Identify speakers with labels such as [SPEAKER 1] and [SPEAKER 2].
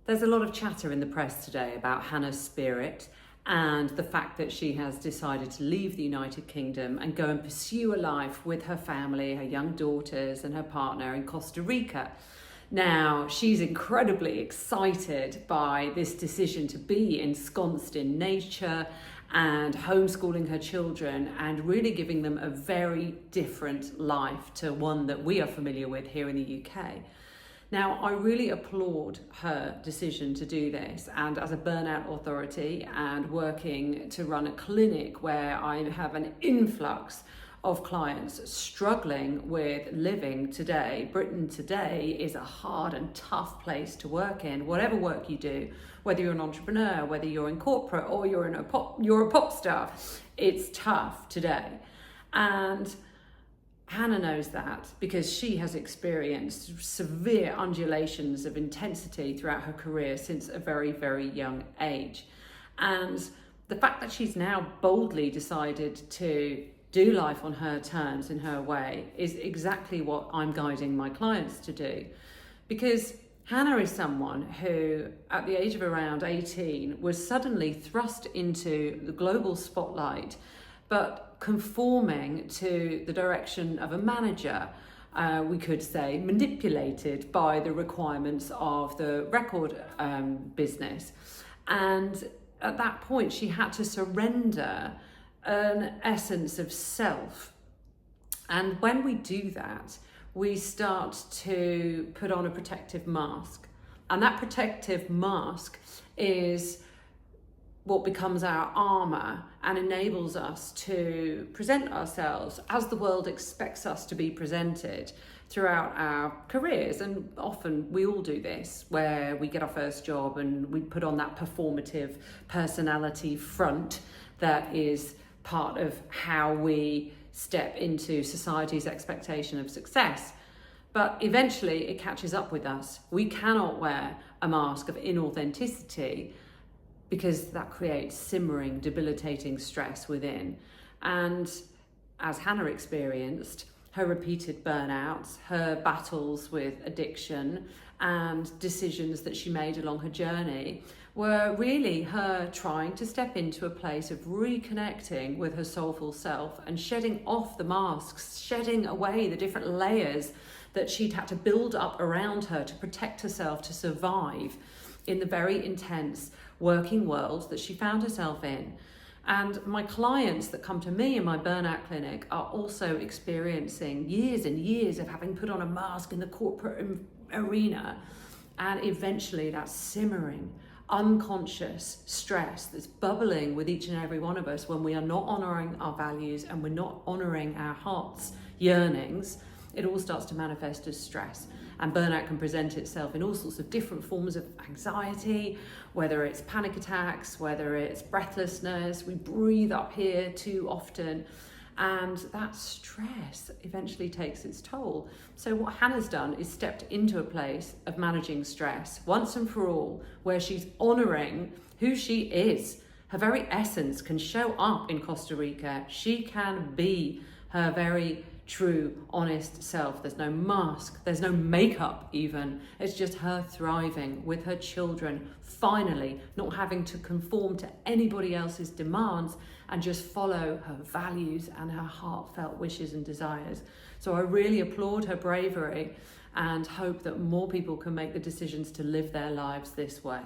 [SPEAKER 1] There's a lot of chatter in the press today about Hannah Spearitt and the fact that she has decided to leave the United Kingdom and go and pursue a life with her family, her young daughters and her partner in Costa Rica. Now, she's incredibly excited by this decision to be ensconced in nature and homeschooling her children and really giving them a very different life to one that we are familiar with here in the UK. Now, I really applaud her decision to do this, and as a burnout authority and working to run a clinic where I have an influx of clients struggling with living today. Britain today is a hard and tough place to work in, whatever work you do, whether you're an entrepreneur, whether you're in corporate or you're a pop star, it's tough today. And Hannah knows that because she has experienced severe undulations of intensity throughout her career since a very, very young age. And the fact that she's now boldly decided to do life on her terms, in her way, is exactly what I'm guiding my clients to do. Because Hannah is someone who, at the age of around 18, was suddenly thrust into the global spotlight, but conforming to the direction of a manager, we could say, manipulated by the requirements of the record business. And at that point, she had to surrender an essence of self. And when we do that, we start to put on a protective mask. And that protective mask is what becomes our armor and enables us to present ourselves as the world expects us to be presented throughout our careers. And often we all do this, where we get our first job and we put on that performative personality front that is part of how we step into society's expectation of success. But eventually it catches up with us. We cannot wear a mask of inauthenticity because that creates simmering, debilitating stress within. And as Hannah experienced, her repeated burnouts, her battles with addiction and decisions that she made along her journey were really her trying to step into a place of reconnecting with her soulful self and shedding off the masks, shedding away the different layers that she'd had to build up around her to protect herself, to survive in the very intense working world that she found herself in. And my clients that come to me in my burnout clinic are also experiencing years and years of having put on a mask in the corporate arena. And eventually that simmering, unconscious stress that's bubbling with each and every one of us when we are not honoring our values and we're not honoring our heart's yearnings, it all starts to manifest as stress. And burnout can present itself in all sorts of different forms of anxiety, whether it's panic attacks, whether it's breathlessness, we breathe up here too often, and that stress eventually takes its toll. So what Hannah's done is stepped into a place of managing stress once and for all, where she's honouring who she is. Her very essence can show up in Costa Rica. She can be her very true, honest self. There's no mask, there's no makeup even. It's just her thriving with her children, finally not having to conform to anybody else's demands and just follow her values and her heartfelt wishes and desires. So I really applaud her bravery and hope that more people can make the decisions to live their lives this way.